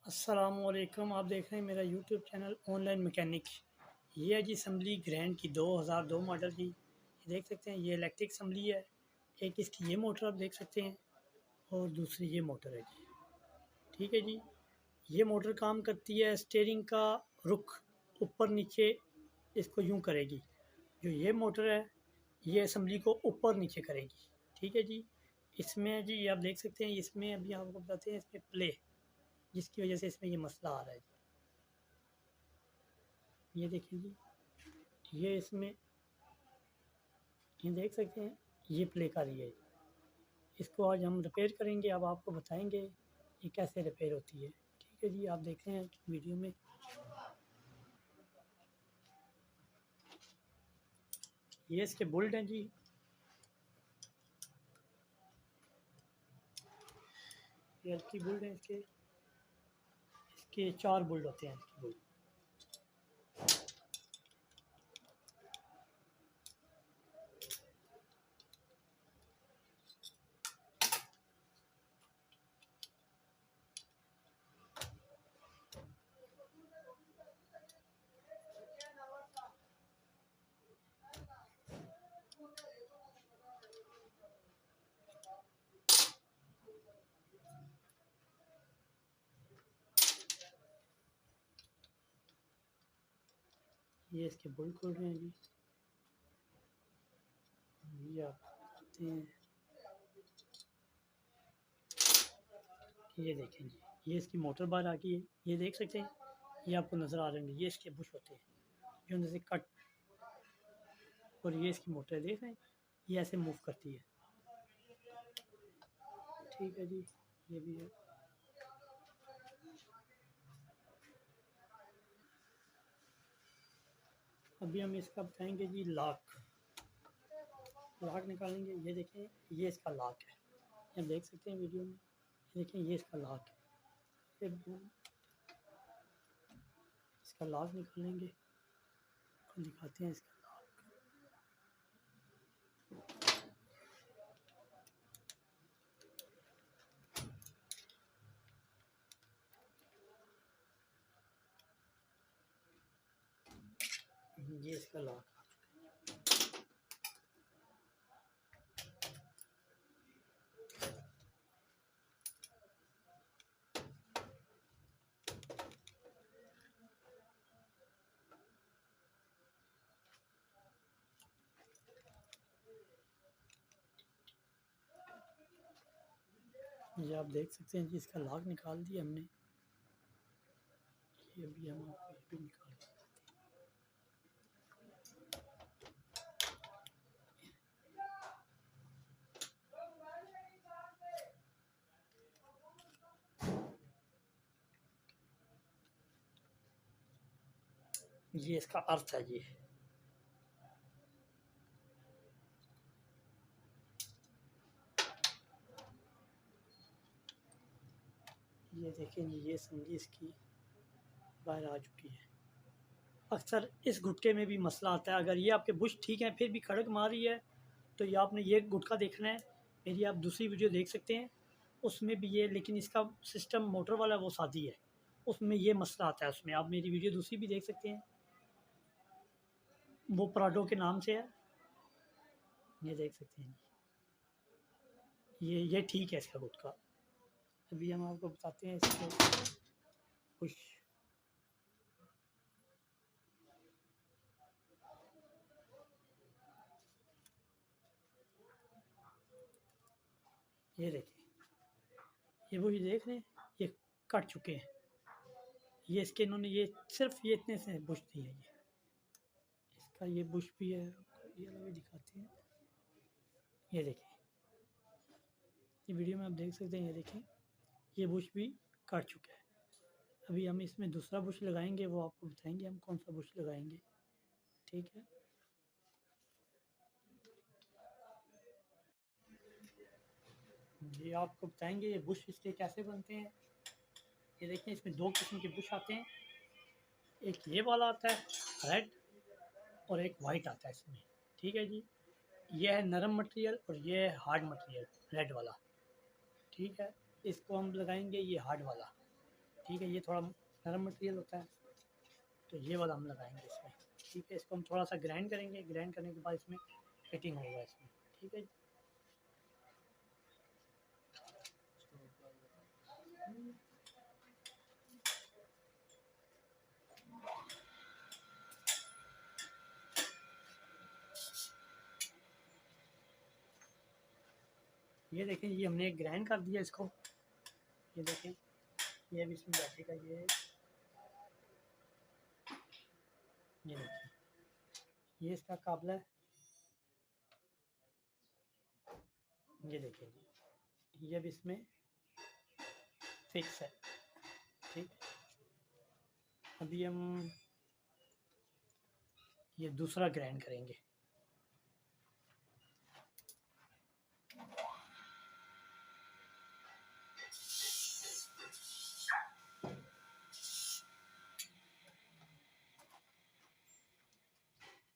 अस्सलामुअलैकुम। आप देख रहे हैं मेरा यूट्यूब चैनल ऑनलाइन मैकेनिक। ये है जी असम्बली ग्रैंड की 2002 मॉडल की। ये देख सकते हैं, ये इलेक्ट्रिक असम्बली है। एक इसकी ये मोटर आप देख सकते हैं और दूसरी ये मोटर है जी। ठीक है जी। ये मोटर काम करती है स्टीयरिंग का रुख ऊपर नीचे इसको यूँ करेगी। जो ये मोटर है ये असम्बली को ऊपर नीचे करेगी। ठीक है जी। इसमें जी आप देख सकते हैं, इसमें अभी आपको बताते हैं इसमें प्ले, जिसकी वजह से इसमें ये मसला आ रहा है जी। ये देखिए जी, ये इसमें ये देख सकते हैं, ये प्ले कर रही है। इसको आज हम रिपेयर करेंगे। अब आपको बताएंगे ये कैसे रिपेयर होती है। ठीक है जी, आप देख रहे हैं वीडियो में। ये इसके बुल्ट हैं जी। ये हल्की बुल्ट हैं इसके। इसके 4 बुल्ट होते हैं इसके बुल्ट। ये इसके बुल्ट खुल रहे हैं जी। ये आप देखते हैं, ये देखें जी, ये इसकी मोटर बाहर आ गई है। ये देख सकते हैं, ये आपको नज़र आ रहे हैं, ये इसके बुश होते हैं जो अंदर से कट। और ये इसकी मोटर देख रहे हैं, ये ऐसे मूव करती है। ठीक है जी, ये भी है। अभी हम इसका बताएंगे जी लॉक। लॉक निकालेंगे। ये देखें, ये इसका लॉक है। ये देख सकते हैं वीडियो में। ये देखें, ये इसका लॉक है। फिर इसका लॉक निकालेंगे और दिखाते हैं इसका लॉक। ये इसका लॉक। ये आप देख सकते हैं जी, इसका लॉक निकाल दिया हमने। ये अभी हम आपको ये भी निकाल दें। ये इसका अर्थ है जी। ये देखें जी, ये असम्बली इसकी बाहर आ चुकी है। अक्सर इस गुटके में भी मसला आता है। अगर ये आपके बुश ठीक है फिर भी खड़क मार रही है तो ये आपने ये गुटका देखना है। मेरी आप दूसरी वीडियो देख सकते हैं, उसमें भी ये, लेकिन इसका सिस्टम मोटर वाला वो सादी है, उसमें ये मसला आता है। उसमें आप मेरी वीडियो दूसरी भी देख सकते हैं, वो पराडो के नाम से है। ये देख सकते हैं, ये ठीक है इसका गुटका। अभी हम आपको बताते हैं इसको पुश। ये देखिए, ये वो ये देख रहे हैं, ये कट चुके हैं। ये इसके इन्होंने ये सिर्फ ये इतने से बुश दिए हैं। ये इसका ये बुश भी है, ये लगे दिखाते हैं। ये देखिए, ये वीडियो में आप देख सकते हैं। ये देखें, ये बुश भी कट चुका है। अभी हम इसमें दूसरा बुश लगाएंगे, वो आपको बताएंगे हम कौन सा बुश लगाएंगे। ठीक है, ये आपको बताएंगे ये बुश इसके कैसे बनते हैं। ये देखें, इसमें 2 किस्म के बुश आते हैं। एक ये वाला आता है रेड, और एक वाइट आता है इसमें। ठीक है जी, ये है नरम मटेरियल और ये है हार्ड मटेरियल, रेड वाला। ठीक है, इसको हम लगाएंगे ये हार्ड वाला। ठीक है, ये थोड़ा नरम मटेरियल होता है, तो ये वाला हम लगाएंगे इसमें। ठीक है, इसको हम थोड़ा सा ग्राइंड करेंगे, ग्राइंड करने के बाद इसमें फिटिंग होगा इसमें। ठीक है, ये देखें, ये हमने ग्राइंड कर दिया इसको। ये देखें, ये भी इसमें बैठेगा। ये देखें, ये इसका काबला है। ये देखें, ये भी इसमें फिक्स है। ठीक, अभी हम ये दूसरा ग्राइंड करेंगे।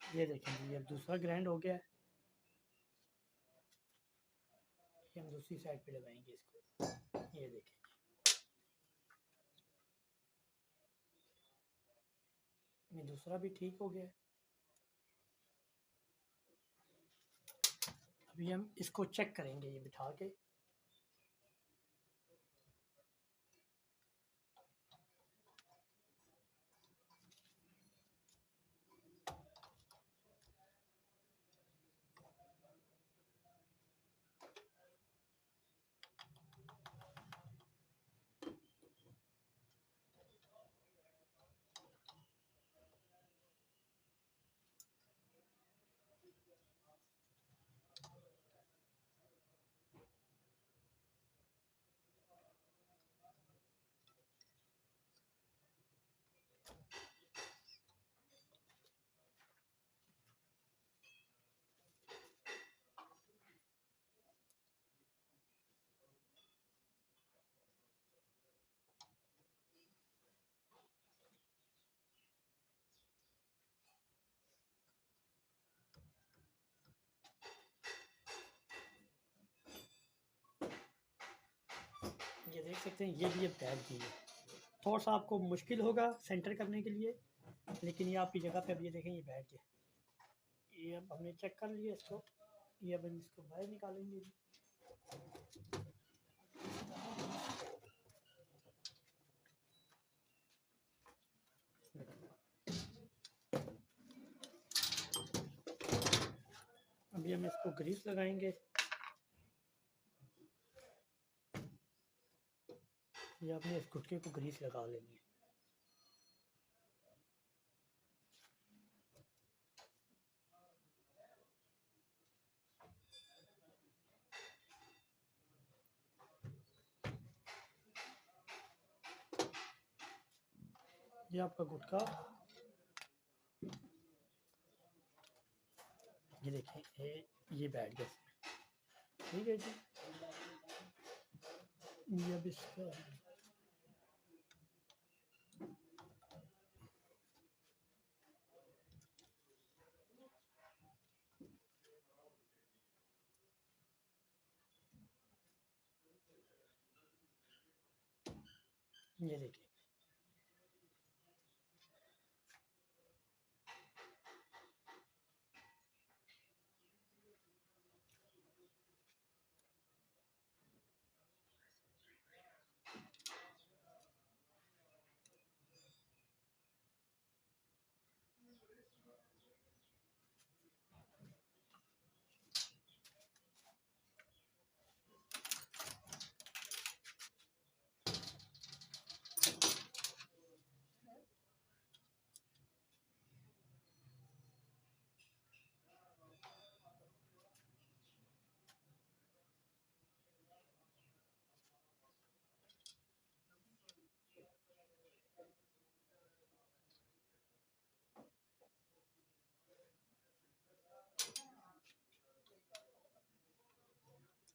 ये देखें जी, ये दूसरा ग्राइंड हो गया है। ये हम दूसरी साइड पे लगाएंगे इसको। ये देखें, ये दूसरा भी ठीक हो गया है। अभी हम इसको चेक करेंगे ये बिठा के। ये देख सकते हैं, ये भी अब बैठ गई है। थोड़ा सा आपको मुश्किल होगा सेंटर करने के लिए, लेकिन ये आपकी जगह पे अब ये देखें, ये बैठ गया। ये अब हमने चेक कर लिया इसको। ये अब हम इसको बाहर निकालेंगे। अभी हम इसको ग्रीस लगाएंगे। ये आपने इस गुटके को ग्रीस लगा लेनी है। ये आपका गुटका, ये देखें, ये बैठ गया इसमें। ठीक है जी, ये अब इसका ये देखिए,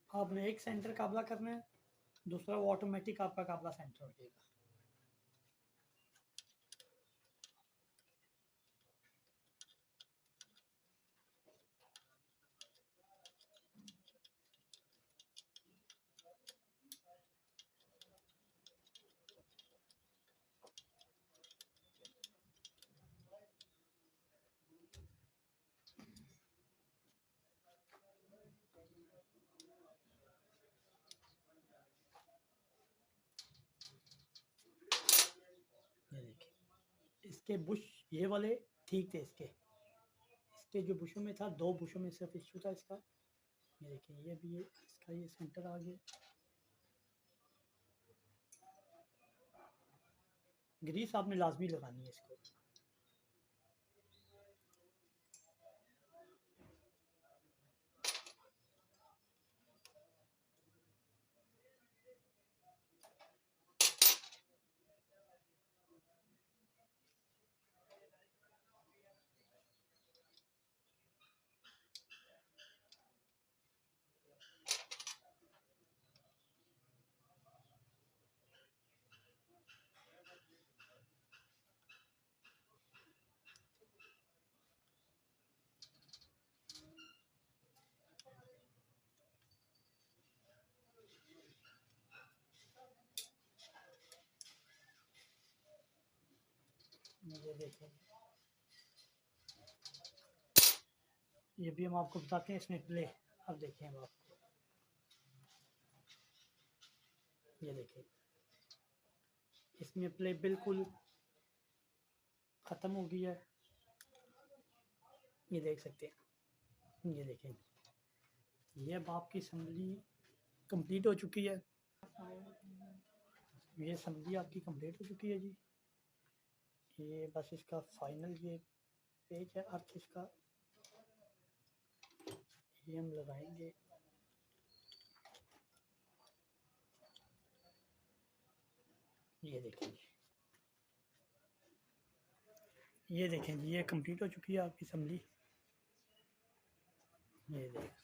आपने एक सेंटर काबला करना है, दूसरा वो ऑटोमेटिक आपका काबला सेंटर हो जाएगा। इसके बुश ये वाले ठीक थे, इसके जो बुशों में था, 2 बुशों में सिर्फ इशू था इसका। ये देखिए ये भी है, इसका ये सेंटर आ गया। ग्रीस आपने लाजमी लगानी है इसको। ये देखें, ये भी हम आपको बताते हैं इसमें प्ले। अब देखें हम आपको, ये देखें इसमें प्ले बिल्कुल ख़त्म हो गई है। ये देख सकते हैं, ये देखें, ये अब आपकी असम्बली कंप्लीट हो चुकी है। ये असम्बली आपकी कंप्लीट हो चुकी है जी। ये बस इसका फाइनल ये पेज है अर्थ इसका, ये हम लगाएंगे। ये देखें जी, ये देखें जी, ये कंप्लीट हो चुकी है आपकी असम्बली। ये देखें।